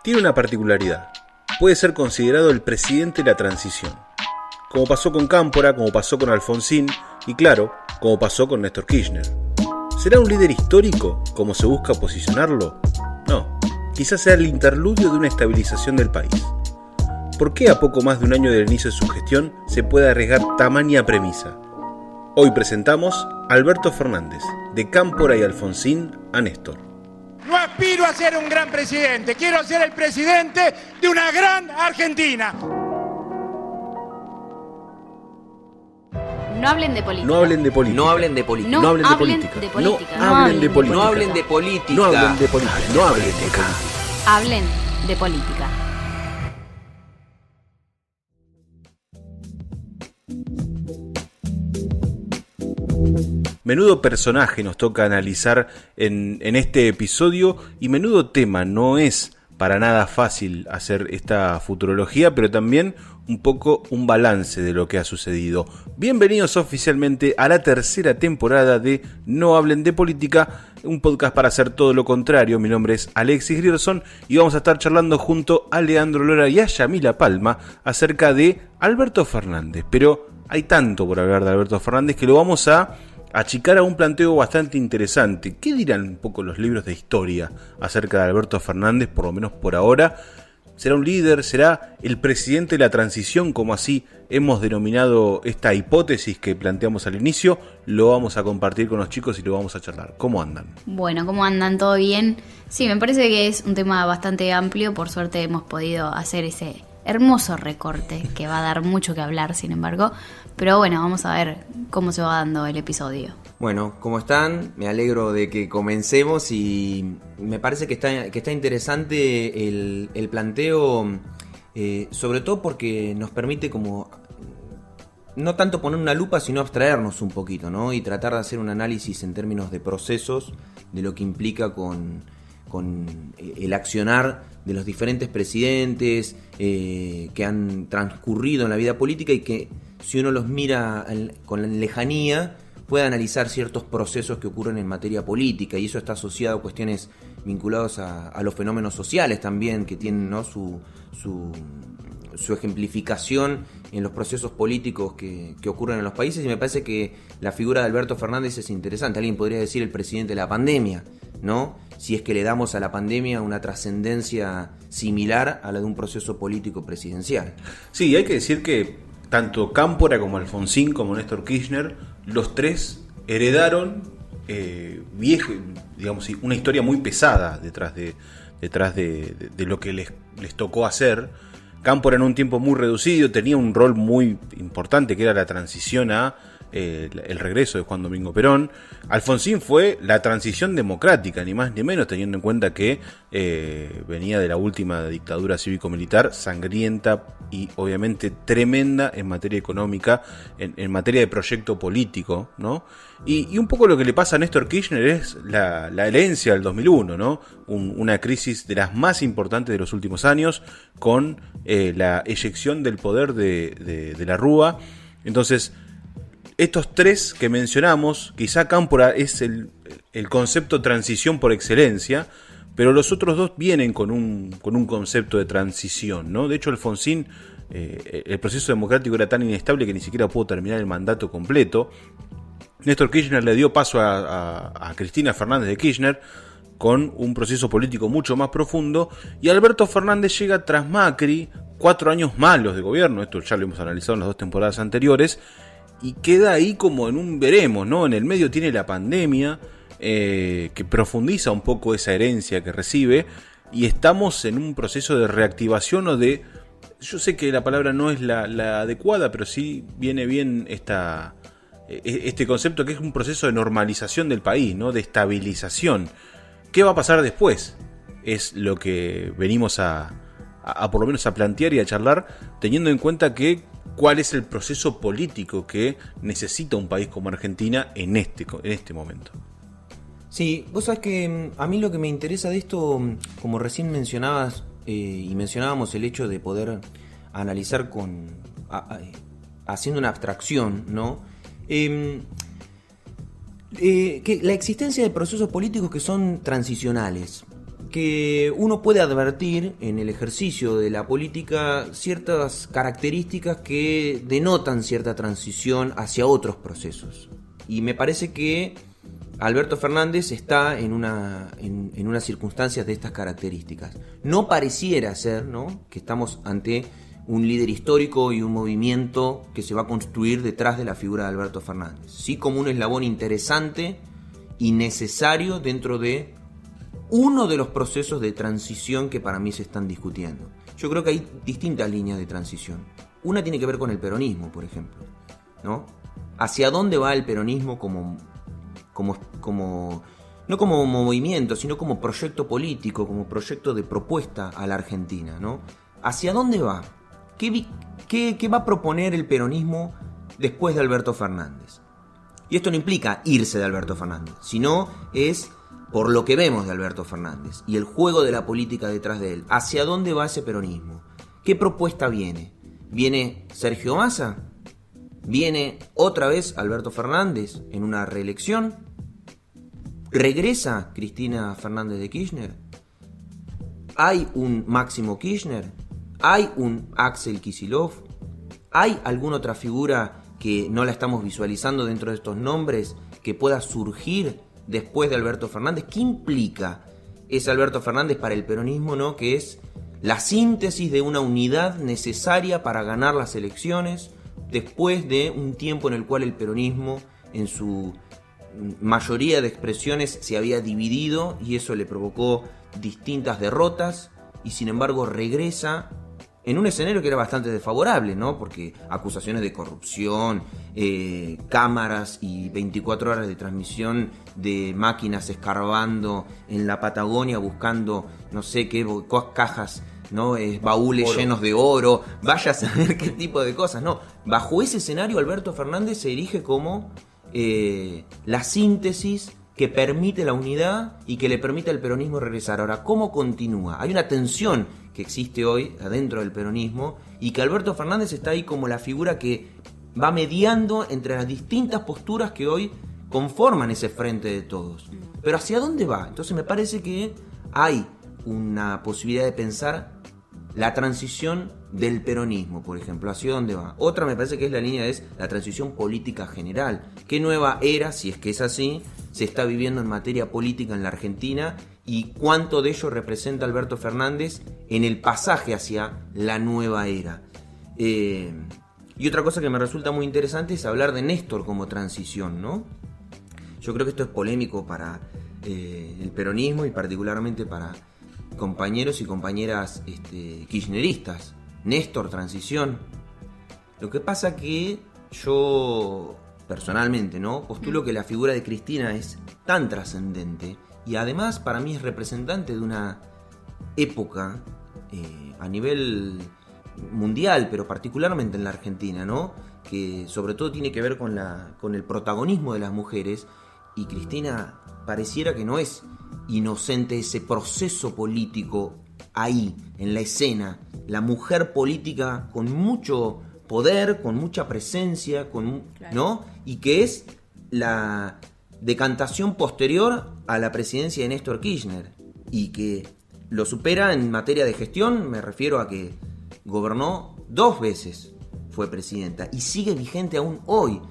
tiene una particularidad. Puede ser considerado el presidente de la transición. Como pasó con Cámpora, como pasó con Alfonsín y claro, como pasó con Néstor Kirchner. ¿Será un líder histórico, como se busca posicionarlo? No, quizás sea el interludio de una estabilización del país. ¿Por qué a poco más de un año del inicio de su gestión se puede arriesgar tamaña premisa? Hoy presentamos a Alberto Fernández, de Cámpora y Alfonsín a Néstor. No aspiro a ser un gran presidente, quiero ser el presidente de una gran Argentina. No hablen de política. No hablen de política. No hablen de política. No hablen de política. No hablen de política. No hablen de política. No hablen de política. No hablen de política. Hablen de política. Menudo personaje nos toca analizar en este episodio y menudo tema. No es para nada fácil hacer esta futurología, pero también un poco un balance de lo que ha sucedido. Bienvenidos oficialmente a la tercera temporada de No hablen de política, un podcast para hacer todo lo contrario. Mi nombre es Alexis Grierson y vamos a estar charlando junto a Leandro Lora y a Yamila Palma acerca de Alberto Fernández. Pero hay tanto por hablar de Alberto Fernández que lo vamos a achicar a un planteo bastante interesante. ¿Qué dirán un poco los libros de historia acerca de Alberto Fernández, por lo menos por ahora? ¿Será un líder? ¿Será el presidente de la transición, como así hemos denominado esta hipótesis que planteamos al inicio? Lo vamos a compartir con los chicos y lo vamos a charlar. ¿Cómo andan? Bueno, ¿cómo andan? ¿Todo bien? Sí, me parece que es un tema bastante amplio. Por suerte hemos podido hacer ese hermoso recorte que va a dar mucho que hablar, sin embargo. Pero bueno, vamos a ver cómo se va dando el episodio. Bueno, ¿cómo están? Me alegro de que comencemos y me parece que está interesante el planteo, sobre todo porque nos permite como no tanto poner una lupa, sino abstraernos un poquito, ¿no? Y tratar de hacer un análisis en términos de procesos, de lo que implica con el accionar de los diferentes presidentes que han transcurrido en la vida política y que, si uno los mira con lejanía, puede analizar ciertos procesos que ocurren en materia política, y eso está asociado a cuestiones vinculadas a los fenómenos sociales también, que tienen, ¿no?, su ejemplificación en los procesos políticos que ocurren en los países. Y me parece que la figura de Alberto Fernández es interesante. Alguien podría decir el presidente de la pandemia, ¿no? Si es que le damos a la pandemia una trascendencia similar a la de un proceso político presidencial. Sí, hay que decir que tanto Cámpora como Alfonsín como Néstor Kirchner, los tres heredaron digamos, una historia muy pesada detrás de lo que les tocó hacer. Cámpora en un tiempo muy reducido tenía un rol muy importante, que era la transición a el regreso de Juan Domingo Perón. Alfonsín fue la transición democrática, ni más ni menos, teniendo en cuenta que venía de la última dictadura cívico-militar, sangrienta y obviamente tremenda en materia económica, en materia de proyecto político, ¿no? Y un poco lo que le pasa a Néstor Kirchner es la herencia del 2001, ¿no? Una crisis de las más importantes de los últimos años, con la eyección del poder de la Rúa. Entonces, estos tres que mencionamos, quizá Cámpora es el concepto transición por excelencia, pero los otros dos vienen con un concepto de transición, ¿no? De hecho, Alfonsín, el proceso democrático era tan inestable que ni siquiera pudo terminar el mandato completo. Néstor Kirchner le dio paso a Cristina Fernández de Kirchner con un proceso político mucho más profundo, y Alberto Fernández llega tras Macri, 4 años malos de gobierno, esto ya lo hemos analizado en las 2 temporadas anteriores, y queda ahí como en un veremos, ¿no? En el medio tiene la pandemia, que profundiza un poco esa herencia que recibe, y estamos en un proceso de reactivación o de... Yo sé que la palabra no es la adecuada, pero sí viene bien este concepto, que es un proceso de normalización del país, ¿no? De estabilización. ¿Qué va a pasar después? Es lo que venimos a por lo menos a plantear y a charlar, teniendo en cuenta que cuál es el proceso político que necesita un país como Argentina en este momento. Sí, vos sabés que a mí lo que me interesa de esto, como recién mencionabas, y mencionábamos el hecho de poder analizar haciendo una abstracción, ¿no? Que la existencia de procesos políticos que son transicionales. que uno puede advertir en el ejercicio de la política ciertas características que denotan cierta transición hacia otros procesos. Y me parece que Alberto Fernández está en unas circunstancias de estas características. No pareciera ser, ¿no?, que estamos ante un líder histórico y un movimiento que se va a construir detrás de la figura de Alberto Fernández. Sí, como un eslabón interesante y necesario dentro de uno de los procesos de transición que para mí se están discutiendo. Yo creo que hay distintas líneas de transición. Una tiene que ver con el peronismo, por ejemplo, ¿no? ¿Hacia dónde va el peronismo no como movimiento, sino como proyecto político, como proyecto de propuesta a la Argentina, ¿no? ¿Hacia dónde va? ¿Qué va a proponer el peronismo después de Alberto Fernández? Y esto no implica irse de Alberto Fernández, sino es por lo que vemos de Alberto Fernández y el juego de la política detrás de él. ¿Hacia dónde va ese peronismo? ¿Qué propuesta viene? ¿Viene Sergio Massa? ¿Viene otra vez Alberto Fernández en una reelección? ¿Regresa Cristina Fernández de Kirchner? ¿Hay un Máximo Kirchner? ¿Hay un Axel Kicillof? ¿Hay alguna otra figura que no la estamos visualizando dentro de estos nombres que pueda surgir después de Alberto Fernández? ¿Qué implica ese Alberto Fernández para el peronismo, ¿no?, que es la síntesis de una unidad necesaria para ganar las elecciones después de un tiempo en el cual el peronismo en su mayoría de expresiones se había dividido y eso le provocó distintas derrotas y sin embargo regresa en un escenario que era bastante desfavorable, ¿no? Porque acusaciones de corrupción, cámaras y 24 horas de transmisión de máquinas escarbando en la Patagonia buscando no sé qué cajas, ¿no? Baúles oro, llenos de oro, vaya a saber qué tipo de cosas, ¿no? Bajo ese escenario Alberto Fernández se erige como la síntesis que permite la unidad y que le permite al peronismo regresar. Ahora, ¿cómo continúa? Hay una tensión que existe hoy adentro del peronismo y que Alberto Fernández está ahí como la figura que va mediando entre las distintas posturas que hoy conforman ese frente de todos. Pero ¿hacia dónde va? Entonces me parece que hay una posibilidad de pensar la transición del peronismo, por ejemplo. ¿Hacia dónde va? Otra me parece que es la línea, es la transición política general. ¿Qué nueva era, si es que es así, se está viviendo en materia política en la Argentina? ¿Y cuánto de ello representa Alberto Fernández en el pasaje hacia la nueva era? Y otra cosa que me resulta muy interesante es hablar de Néstor como transición, ¿no? Yo creo que esto es polémico para el peronismo y particularmente para compañeros y compañeras kirchneristas. Néstor, transición. Lo que pasa que yo personalmente, ¿no?, postulo que la figura de Cristina es tan trascendente y además para mí es representante de una época a nivel mundial, pero particularmente en la Argentina, ¿no?, que sobre todo tiene que ver con el protagonismo de las mujeres, y Cristina pareciera que no es inocente ese proceso político ahí, en la escena, la mujer política con mucho poder, con mucha presencia, ¿no?, y que es la decantación posterior a la presidencia de Néstor Kirchner y que lo supera en materia de gestión. Me refiero a que gobernó 2 veces, fue presidenta y sigue vigente aún hoy,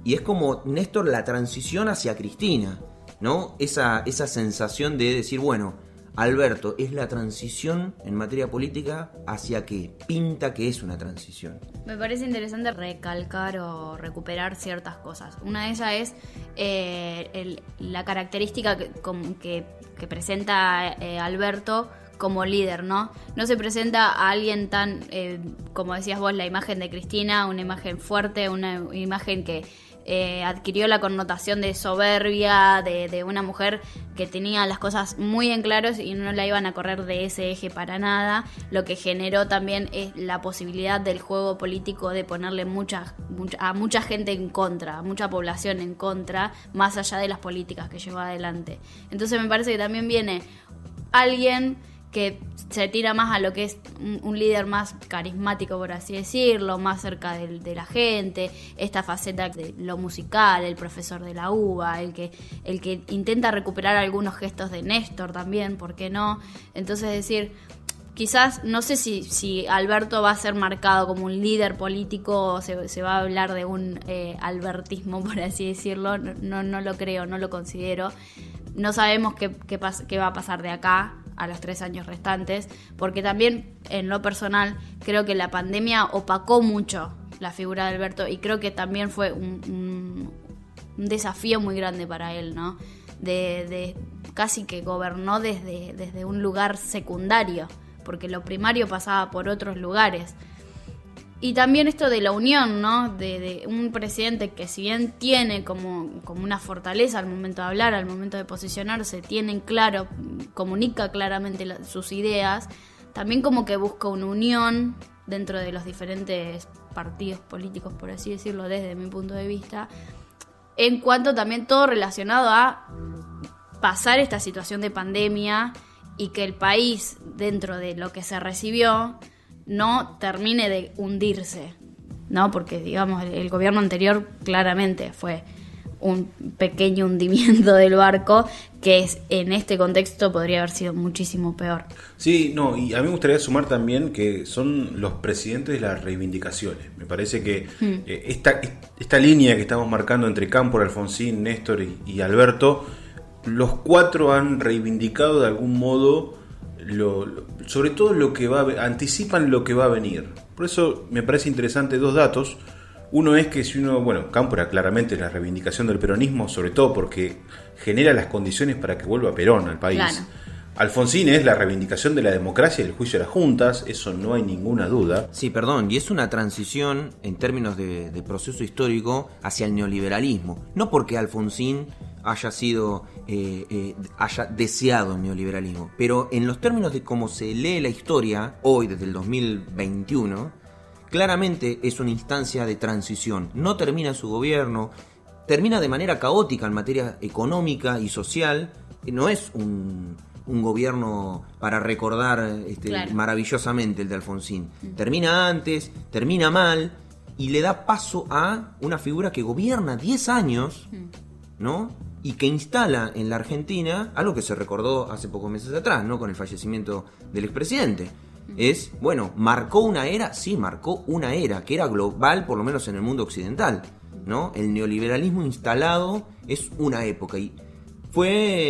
y es como Néstor la transición hacia Cristina, ¿no? Esa sensación de decir, bueno, Alberto es la transición en materia política hacia que pinta que es una transición. Me parece interesante recalcar o recuperar ciertas cosas. Una de ellas es la característica que presenta Alberto como líder, ¿no? No se presenta a alguien tan, como decías vos, la imagen de Cristina, una imagen fuerte, una imagen que adquirió la connotación de soberbia, de una mujer que tenía las cosas muy en claros y no la iban a correr de ese eje para nada, lo que generó también es la posibilidad del juego político de ponerle a mucha gente en contra, a mucha población en contra, más allá de las políticas que llevó adelante. Entonces me parece que también viene alguien que se tira más a lo que es un líder más carismático, por así decirlo, más cerca de la gente, esta faceta de lo musical, el profesor de la UBA, el que intenta recuperar algunos gestos de Néstor también, ¿por qué no? Entonces decir, quizás, no sé si Alberto va a ser marcado como un líder político o se va a hablar de un albertismo, por así decirlo, no lo creo, no lo considero. No sabemos qué va a pasar de acá a los 3 años restantes, porque también, en lo personal, creo que la pandemia opacó mucho la figura de Alberto y creo que también fue un desafío muy grande para él, ¿no? De casi que gobernó desde un lugar secundario, porque lo primario pasaba por otros lugares. Y también esto de la unión, ¿no? De un presidente que, si bien tiene como una fortaleza al momento de hablar, al momento de posicionarse, tiene en claro, comunica claramente sus ideas, también como que busca una unión dentro de los diferentes partidos políticos, por así decirlo, desde mi punto de vista, en cuanto también todo relacionado a pasar esta situación de pandemia y que el país, dentro de lo que se recibió, no termine de hundirse, ¿no? Porque, digamos, el gobierno anterior claramente fue un pequeño hundimiento del barco, que en este contexto podría haber sido muchísimo peor. Sí, no, y a mí me gustaría sumar también que son los presidentes de las reivindicaciones. Me parece que esta línea que estamos marcando entre Cámpora, Alfonsín, Néstor y Alberto, los 4 han reivindicado de algún modo sobre todo lo que anticipan lo que va a venir. Por eso me parece interesante 2 datos. Uno es que Cámpora claramente es la reivindicación del peronismo, sobre todo porque genera las condiciones para que vuelva Perón al país. Claro. Alfonsín es la reivindicación de la democracia y el juicio de las juntas, eso no hay ninguna duda. Sí, perdón, y es una transición en términos de proceso histórico hacia el neoliberalismo. No porque Alfonsín haya deseado el neoliberalismo, pero en los términos de cómo se lee la historia hoy, desde el 2021, claramente es una instancia de transición. No termina su gobierno, termina de manera caótica en materia económica y social. No es un gobierno para recordar claro, maravillosamente el de Alfonsín. Termina antes, termina mal y le da paso a una figura que gobierna 10 años, ¿no? Y que instala en la Argentina algo que se recordó hace pocos meses atrás, ¿no? Con el fallecimiento del expresidente. Marcó una era, sí, marcó una era que era global, por lo menos en el mundo occidental, ¿no? El neoliberalismo instalado es una época y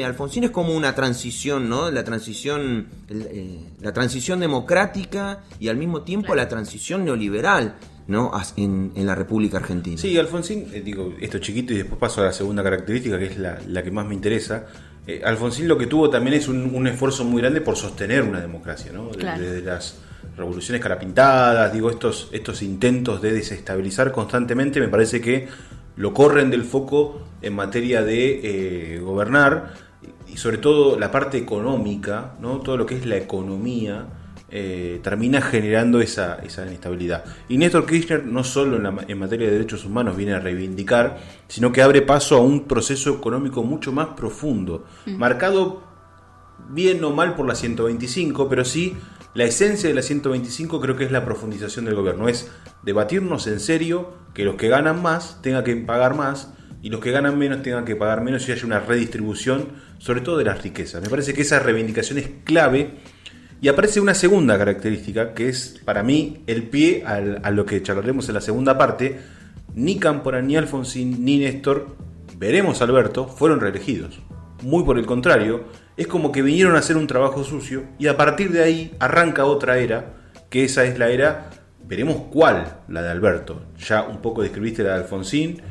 Alfonsín es como una transición, ¿no? La transición democrática y al mismo tiempo la transición neoliberal, ¿no? En la República Argentina. Sí, Alfonsín, esto chiquito y después paso a la segunda característica, que es la que más me interesa. Alfonsín lo que tuvo también es un esfuerzo muy grande por sostener una democracia, ¿no? Claro. Desde las revoluciones carapintadas, estos intentos de desestabilizar constantemente, me parece que lo corren del foco en materia de gobernar, y sobre todo la parte económica, ¿no? Todo lo que es la economía termina generando esa inestabilidad. Y Néstor Kirchner no solo en materia de derechos humanos viene a reivindicar, sino que abre paso a un proceso económico mucho más profundo, marcado bien o mal por la 125, pero sí la esencia de la 125 creo que es la profundización del gobierno, es debatirnos en serio, que los que ganan más tengan que pagar más y los que ganan menos tengan que pagar menos y haya una redistribución, sobre todo de las riquezas. Me parece que esa reivindicación es clave. Y aparece una segunda característica, que es para mí el pie a lo que charlaremos en la segunda parte. Ni Cámpora, ni Alfonsín, ni Néstor, veremos a Alberto, fueron reelegidos. Muy por el contrario, es como que vinieron a hacer un trabajo sucio y a partir de ahí arranca otra era, que esa es la era, veremos cuál, la de Alberto. Ya un poco describiste la de Alfonsín,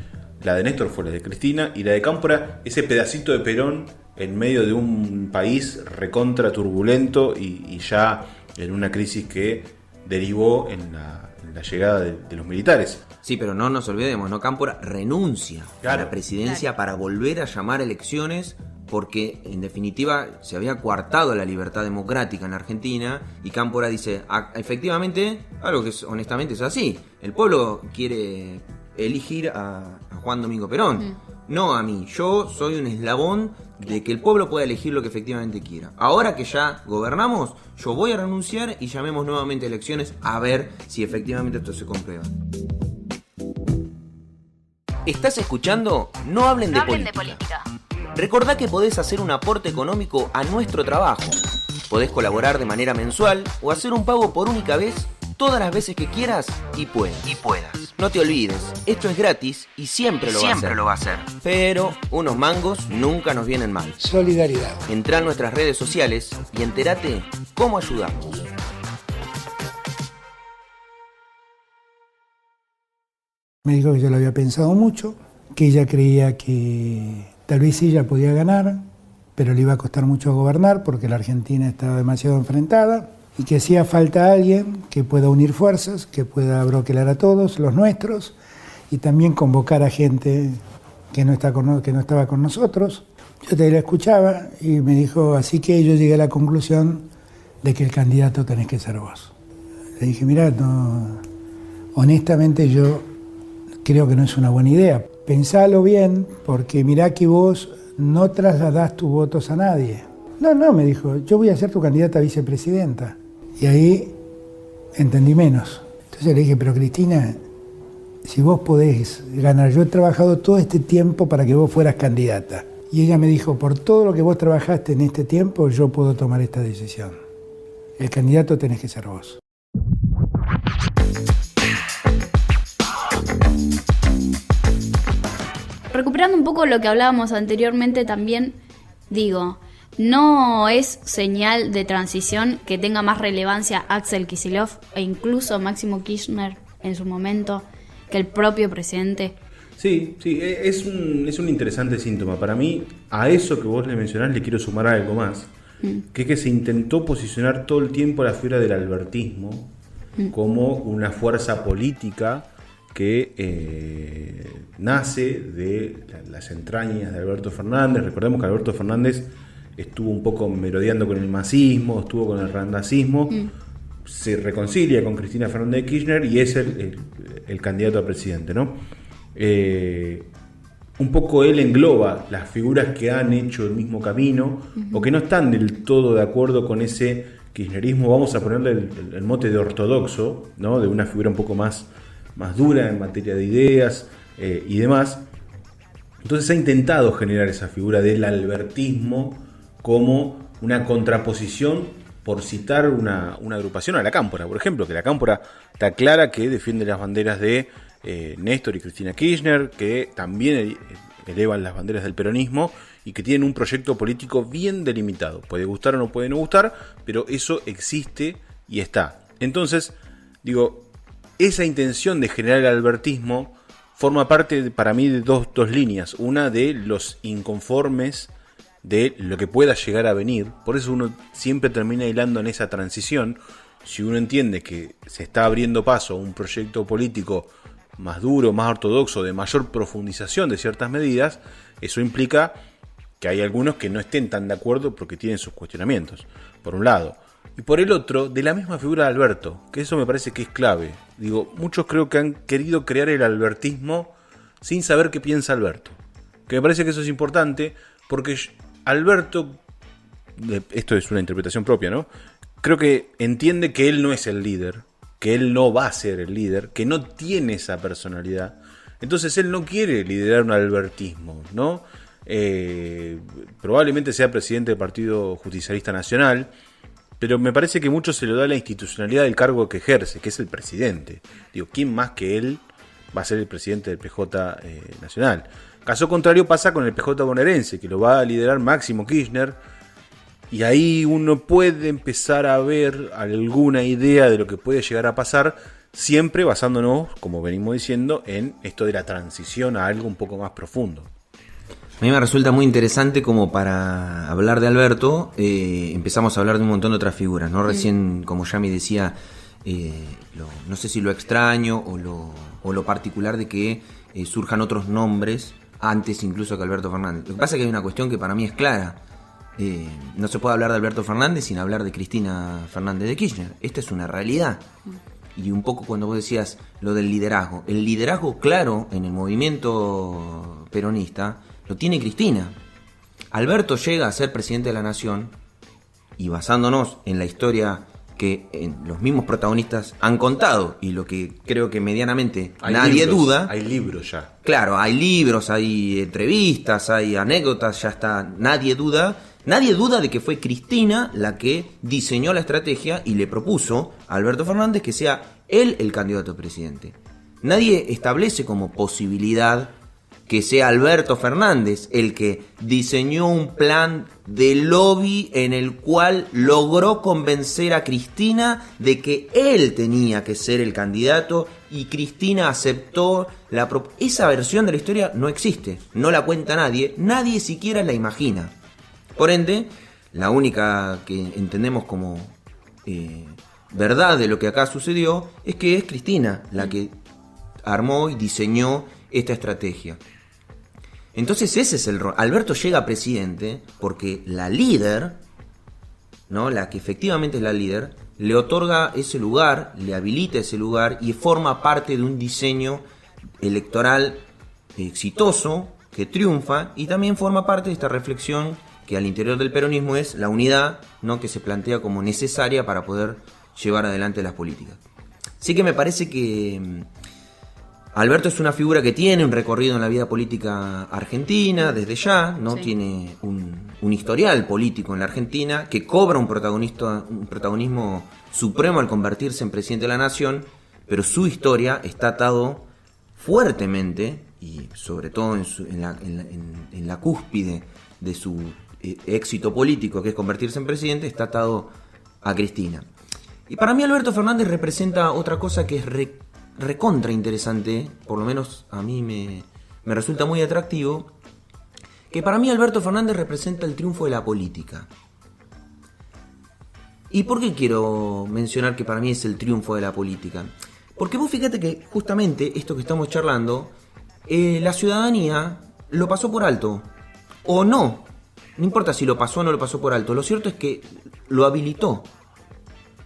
la de Néstor fue la de Cristina, y la de Cámpora, ese pedacito de Perón en medio de un país recontra turbulento y ya en una crisis que derivó en la llegada de los militares. Sí, pero no nos olvidemos, ¿no? Cámpora renuncia a la presidencia para volver a llamar elecciones porque, en definitiva, se había coartado la libertad democrática en la Argentina y Cámpora dice, efectivamente, algo que honestamente es así, el pueblo quiere elegir a Juan Domingo Perón. no a mí. Yo soy un eslabón de que el pueblo pueda elegir lo que efectivamente quiera. Ahora que ya gobernamos, yo voy a renunciar y llamemos nuevamente a elecciones a ver si efectivamente esto se comprueba. ¿Estás escuchando? No hablen de política. Recordá que podés hacer un aporte económico a nuestro trabajo. Podés colaborar de manera mensual o hacer un pago por única vez todas las veces que quieras y puedas. No te olvides, esto es gratis y siempre lo va a hacer. Pero unos mangos nunca nos vienen mal. Solidaridad. Entrá en nuestras redes sociales y entérate cómo ayudamos. Me dijo que yo lo había pensado mucho, que ella creía que tal vez ella podía ganar, pero le iba a costar mucho gobernar porque la Argentina estaba demasiado enfrentada y que hacía falta alguien que pueda unir fuerzas, que pueda broquelar a todos, los nuestros, y también convocar a gente que no estaba con nosotros. Yo te la escuchaba y me dijo, así que yo llegué a la conclusión de que el candidato tenés que ser vos. Le dije, mirá, no, honestamente yo creo que no es una buena idea. Pensalo bien, porque mirá que vos no trasladás tus votos a nadie. No, me dijo, yo voy a ser tu candidata a vicepresidenta. Y ahí entendí menos. Entonces le dije, pero Cristina, si vos podés ganar, yo he trabajado todo este tiempo para que vos fueras candidata. Y ella me dijo, por todo lo que vos trabajaste en este tiempo, yo puedo tomar esta decisión. El candidato tenés que ser vos. Recuperando un poco lo que hablábamos anteriormente también, digo, no es señal de transición que tenga más relevancia Axel Kicillof e incluso Máximo Kirchner en su momento que el propio presidente. Sí, es un interesante síntoma. Para mí, a eso que vos le mencionás le quiero sumar algo más, que es que se intentó posicionar todo el tiempo la figura del albertismo como una fuerza política que nace de las entrañas de Alberto Fernández. Recordemos que Alberto Fernández estuvo un poco merodeando con el masismo, estuvo con el randacismo, se reconcilia con Cristina Fernández de Kirchner y es el candidato a presidente, ¿no? Un poco él engloba las figuras que han hecho el mismo camino o que no están del todo de acuerdo con ese kirchnerismo, vamos a ponerle el mote de ortodoxo, ¿no? De una figura un poco más dura en materia de ideas y demás. Entonces ha intentado generar esa figura del albertismo como una contraposición, por citar una agrupación, a la Cámpora, por ejemplo, que la Cámpora está clara que defiende las banderas de Néstor y Cristina Kirchner, que también elevan las banderas del peronismo y que tienen un proyecto político bien delimitado. Puede gustar o no puede no gustar, pero eso existe y está. Entonces, digo, esa intención de generar el albertismo forma parte para mí de dos líneas. Una de los inconformes de lo que pueda llegar a venir. Por eso uno siempre termina hilando en esa transición. Si uno entiende que se está abriendo paso a un proyecto político más duro, más ortodoxo, de mayor profundización de ciertas medidas, eso implica que hay algunos que no estén tan de acuerdo porque tienen sus cuestionamientos, por un lado. Y por el otro, de la misma figura de Alberto, que eso me parece que es clave. Digo, muchos creo que han querido crear el albertismo sin saber qué piensa Alberto. Que me parece que eso es importante, porque Alberto, esto es una interpretación propia, ¿no? Creo que entiende que él no es el líder, que él no va a ser el líder, que no tiene esa personalidad. Entonces él no quiere liderar un albertismo, ¿no? Probablemente sea presidente del Partido Justicialista Nacional, pero me parece que mucho se le da la institucionalidad del cargo que ejerce, que es el presidente. Digo, ¿quién más que él va a ser el presidente del PJ Nacional? Caso contrario pasa con el PJ bonaerense, que lo va a liderar Máximo Kirchner, y ahí uno puede empezar a ver alguna idea de lo que puede llegar a pasar, siempre basándonos, como venimos diciendo, en esto de la transición a algo un poco más profundo. A mí me resulta muy interesante como para hablar de Alberto, empezamos a hablar de un montón de otras figuras, ¿no? Recién, como Yami decía, no sé si lo extraño o lo particular de que surjan otros nombres antes incluso que Alberto Fernández. Lo que pasa es que hay una cuestión que para mí es clara. No se puede hablar de Alberto Fernández sin hablar de Cristina Fernández de Kirchner. Esta es una realidad. Y un poco cuando vos decías lo del liderazgo. El liderazgo claro en el movimiento peronista lo tiene Cristina. Alberto llega a ser presidente de la Nación y basándonos en la historia que los mismos protagonistas han contado y lo que creo que medianamente nadie duda. Hay libros ya. Claro, hay libros, hay entrevistas, hay anécdotas, ya está, nadie duda. Nadie duda de que fue Cristina la que diseñó la estrategia y le propuso a Alberto Fernández que sea él el candidato a presidente. Nadie establece como posibilidad que sea Alberto Fernández el que diseñó un plan de lobby en el cual logró convencer a Cristina de que él tenía que ser el candidato y Cristina aceptó esa versión de la historia no existe, no la cuenta nadie siquiera la imagina. Por ende, la única que entendemos como verdad de lo que acá sucedió es que es Cristina la que armó y diseñó esta estrategia. Entonces ese es el rol. Alberto llega a presidente porque la líder, ¿no? La que efectivamente es la líder, le otorga ese lugar, le habilita ese lugar y forma parte de un diseño electoral exitoso que triunfa y también forma parte de esta reflexión que al interior del peronismo es la unidad, ¿no? Que se plantea como necesaria para poder llevar adelante las políticas. Así que me parece que Alberto es una figura que tiene un recorrido en la vida política argentina desde ya, ¿no? Sí. Tiene un historial político en la Argentina que cobra un protagonismo supremo al convertirse en presidente de la Nación, pero su historia está atado fuertemente y sobre todo en la cúspide de su éxito político, que es convertirse en presidente, está atado a Cristina. Y para mí Alberto Fernández representa otra cosa que es recontra interesante, por lo menos a mí me resulta muy atractivo, que para mí Alberto Fernández representa el triunfo de la política. ¿Y por qué quiero mencionar que para mí es el triunfo de la política? Porque vos fíjate que justamente esto que estamos charlando, la ciudadanía lo pasó por alto, o no importa si lo pasó o no lo pasó por alto, lo cierto es que lo habilitó.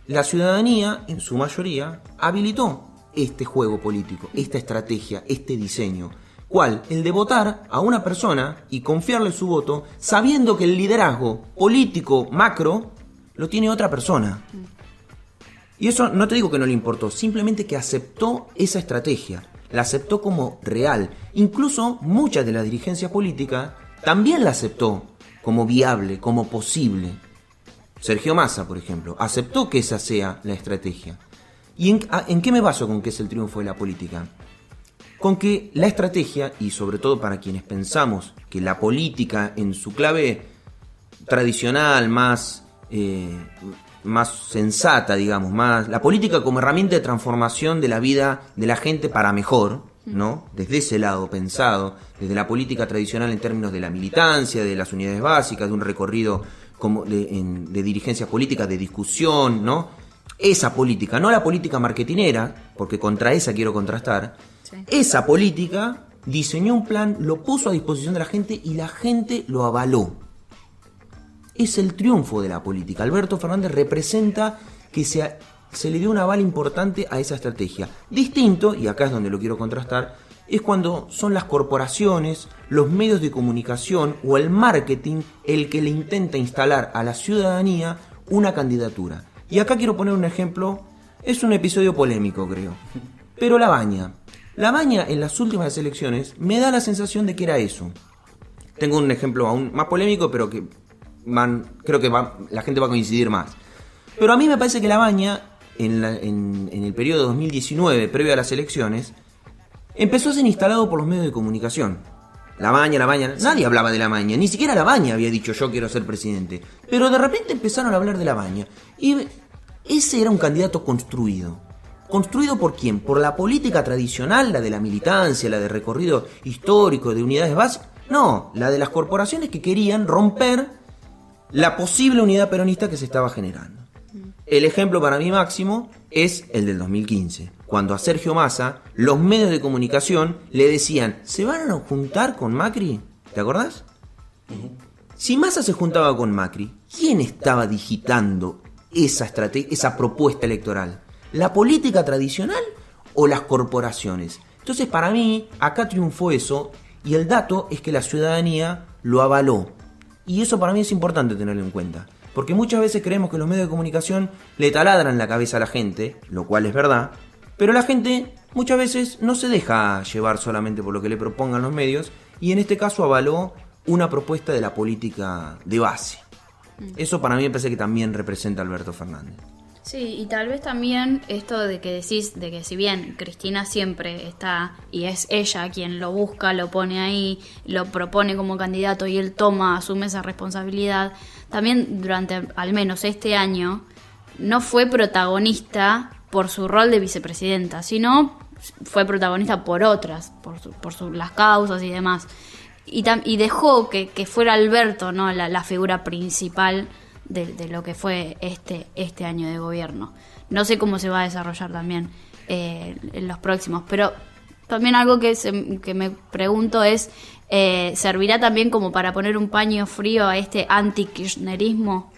La ciudadanía, en su mayoría, habilitó este juego político, esta estrategia, este diseño. ¿Cuál? El de votar a una persona y confiarle su voto sabiendo que el liderazgo político macro lo tiene otra persona. Y eso no te digo que no le importó, simplemente que aceptó esa estrategia, la aceptó como real. Incluso muchas de la dirigencia política también la aceptó como viable, como posible. Sergio Massa, por ejemplo, aceptó que esa sea la estrategia. ¿Y en qué me baso con que es el triunfo de la política? Con que la estrategia, y sobre todo para quienes pensamos que la política en su clave tradicional, más sensata, digamos, más la política como herramienta de transformación de la vida de la gente para mejor, ¿no? Desde ese lado pensado, desde la política tradicional en términos de la militancia, de las unidades básicas, de un recorrido como de dirigencia política, de discusión, ¿no? Esa política, no la política marketinera, porque contra esa quiero contrastar, sí. Esa política diseñó un plan, lo puso a disposición de la gente y la gente lo avaló. Es el triunfo de la política. Alberto Fernández representa que se le dio un aval importante a esa estrategia. Distinto, y acá es donde lo quiero contrastar, es cuando son las corporaciones, los medios de comunicación o el marketing el que le intenta instalar a la ciudadanía una candidatura. Y acá quiero poner un ejemplo, es un episodio polémico creo, pero La Baña en las últimas elecciones me da la sensación de que era eso. Tengo un ejemplo aún más polémico, pero que creo que la gente va a coincidir más. Pero a mí me parece que La Baña, en el periodo 2019, previo a las elecciones, empezó a ser instalado por los medios de comunicación. La Baña, nadie hablaba de La Baña, ni siquiera La Baña había dicho yo quiero ser presidente. Pero de repente empezaron a hablar de La Baña. Y ese era un candidato construido. ¿Construido por quién? ¿Por la política tradicional, la de la militancia, la de recorrido histórico, de unidades básicas? No, la de las corporaciones que querían romper la posible unidad peronista que se estaba generando. El ejemplo para mí máximo es el del 2015, cuando a Sergio Massa los medios de comunicación le decían, ¿se van a juntar con Macri? ¿Te acordás? Si Massa se juntaba con Macri, ¿quién estaba digitando esa propuesta electoral? ¿La política tradicional o las corporaciones? Entonces para mí acá triunfó eso Y el dato es que la ciudadanía lo avaló. Y eso para mí es importante tenerlo en cuenta. Porque muchas veces creemos que los medios de comunicación le taladran la cabeza a la gente, lo cual es verdad, pero la gente muchas veces no se deja llevar solamente por lo que le propongan los medios, y en este caso avaló una propuesta de la política de base. Eso para mí me parece que también representa a Alberto Fernández. Sí, y tal vez también esto de que decís, de que si bien Cristina siempre está, y es ella quien lo busca, lo pone ahí, lo propone como candidato y él asume esa responsabilidad, también durante al menos este año no fue protagonista por su rol de vicepresidenta, sino fue protagonista por otras, por las causas y demás. Y dejó que fuera Alberto, ¿no?, la figura principal de lo que fue este año de gobierno. No sé cómo se va a desarrollar también en los próximos, pero también algo que me pregunto es, ¿servirá también como para poner un paño frío a este anti-kirchnerismo?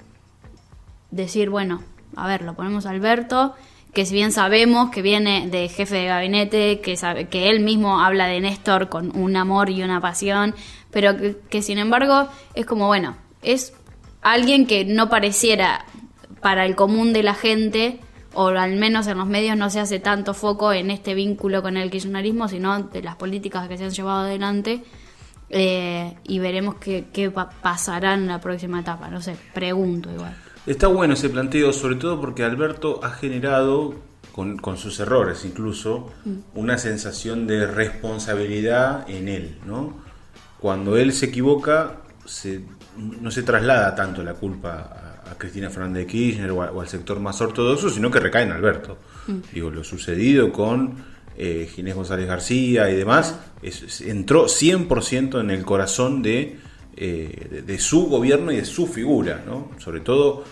Decir, bueno, a ver, lo ponemos a Alberto, que si bien sabemos que viene de jefe de gabinete, que él mismo habla de Néstor con un amor y una pasión, pero que sin embargo es como, bueno, es alguien que no pareciera para el común de la gente, o al menos en los medios no se hace tanto foco en este vínculo con el kirchnerismo, sino de las políticas que se han llevado adelante, y veremos qué pasará en la próxima etapa. No sé, pregunto igual. Está bueno ese planteo, sobre todo porque Alberto ha generado, con sus errores incluso, una sensación de responsabilidad en él, ¿no? Cuando él se equivoca, no se traslada tanto la culpa a Cristina Fernández de Kirchner o al sector más ortodoxo, sino que recae en Alberto. Digo, lo sucedido con Ginés González García y demás, entró 100% en el corazón de su gobierno y de su figura, ¿no? Sobre todo,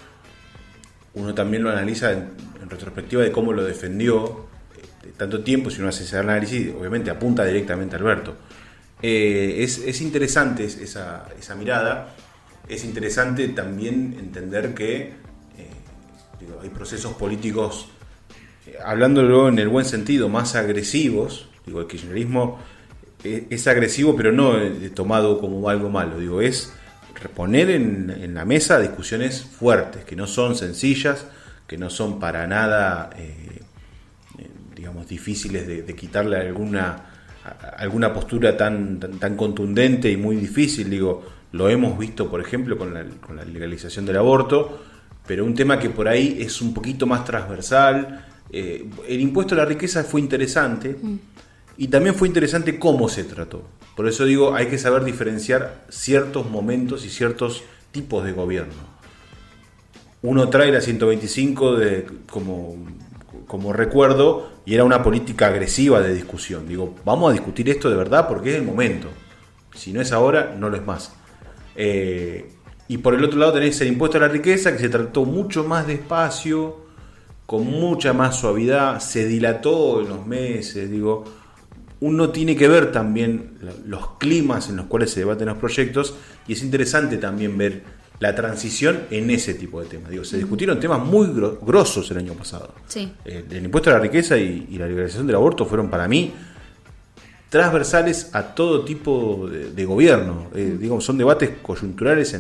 uno también lo analiza en retrospectiva de cómo lo defendió de tanto tiempo. Si uno hace ese análisis, obviamente apunta directamente a Alberto. Es interesante esa mirada. Es interesante también entender que hay procesos políticos, hablándolo en el buen sentido, más agresivos. El kirchnerismo es agresivo, pero no tomado como algo malo. Es poner en la mesa discusiones fuertes, que no son sencillas, que no son para nada difíciles de quitarle alguna postura tan contundente y muy difícil. Lo hemos visto, por ejemplo, con la legalización del aborto, pero un tema que por ahí es un poquito más transversal. El impuesto a la riqueza fue interesante, y también fue interesante cómo se trató. Por eso digo, hay que saber diferenciar ciertos momentos y ciertos tipos de gobierno. Uno trae la 125 como recuerdo, y era una política agresiva de discusión. Vamos a discutir esto de verdad porque es el momento. Si no es ahora, no lo es más. Y por el otro lado tenés el impuesto a la riqueza, que se trató mucho más despacio, con mucha más suavidad, se dilató en los meses. Uno tiene que ver también los climas en los cuales se debaten los proyectos, y es interesante también ver la transición en ese tipo de temas. Se discutieron temas muy grosos el año pasado. Sí. El impuesto a la riqueza y la legalización del aborto fueron para mí transversales a todo tipo de gobierno. Son debates coyunturales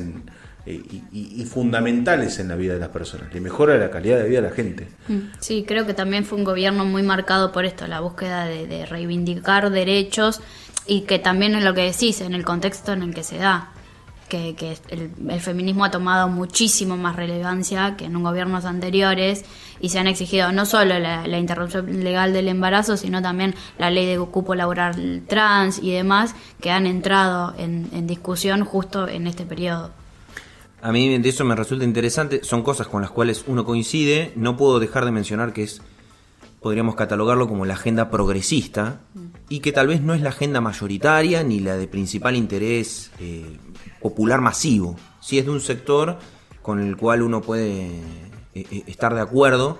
y fundamentales en la vida de las personas. Le mejora la calidad de vida de la gente. Sí, creo que también fue un gobierno muy marcado por esto, la búsqueda de reivindicar derechos, y que también es lo que decís, en el contexto en el que se da, que el feminismo ha tomado muchísimo más relevancia que en gobiernos anteriores, y se han exigido no solo la interrupción legal del embarazo, sino también la ley de cupo laboral trans y demás, que han entrado en discusión justo en este periodo. A mí de eso me resulta interesante, son cosas con las cuales uno coincide. No puedo dejar de mencionar que podríamos catalogarlo como la agenda progresista, y que tal vez no es la agenda mayoritaria ni la de principal interés popular masivo. Sí es de un sector con el cual uno puede estar de acuerdo,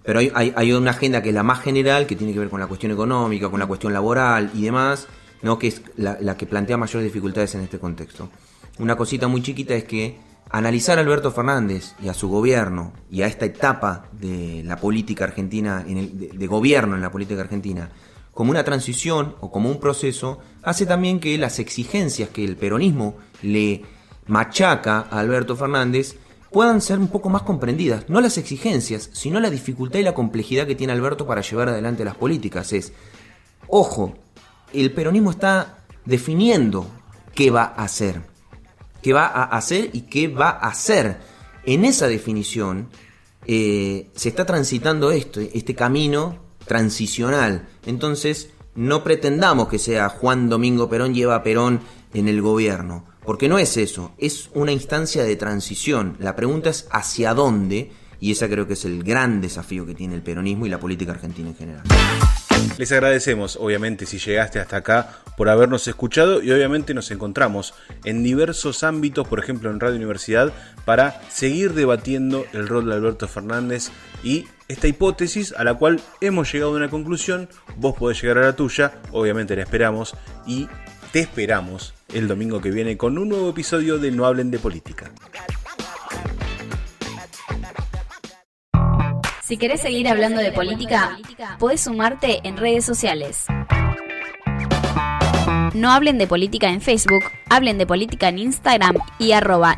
pero hay una agenda que es la más general, que tiene que ver con la cuestión económica, con la cuestión laboral y demás, ¿no? Que es la que plantea mayores dificultades en este contexto. Una cosita muy chiquita es que analizar a Alberto Fernández y a su gobierno y a esta etapa de la política argentina, de gobierno en la política argentina, como una transición o como un proceso, hace también que las exigencias que el peronismo le machaca a Alberto Fernández puedan ser un poco más comprendidas. No las exigencias, sino la dificultad y la complejidad que tiene Alberto para llevar adelante las políticas. Ojo, el peronismo está definiendo qué va a hacer. Qué va a hacer y qué va a hacer. En esa definición se está transitando este camino transicional. Entonces, no pretendamos que sea Juan Domingo Perón lleva a Perón en el gobierno, porque no es eso, es una instancia de transición. La pregunta es hacia dónde, y ese creo que es el gran desafío que tiene el peronismo y la política argentina en general. Les agradecemos, obviamente, si llegaste hasta acá, por habernos escuchado, y obviamente nos encontramos en diversos ámbitos, por ejemplo en Radio Universidad, para seguir debatiendo el rol de Alberto Fernández y esta hipótesis a la cual hemos llegado a una conclusión. Vos podés llegar a la tuya, obviamente la esperamos, y te esperamos el domingo que viene con un nuevo episodio de No Hablen de Política. Si querés seguir hablando de política, podés sumarte en redes sociales. No Hablen de Política en Facebook, Hablen de Política en Instagram y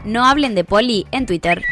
@nohablen de poli en Twitter.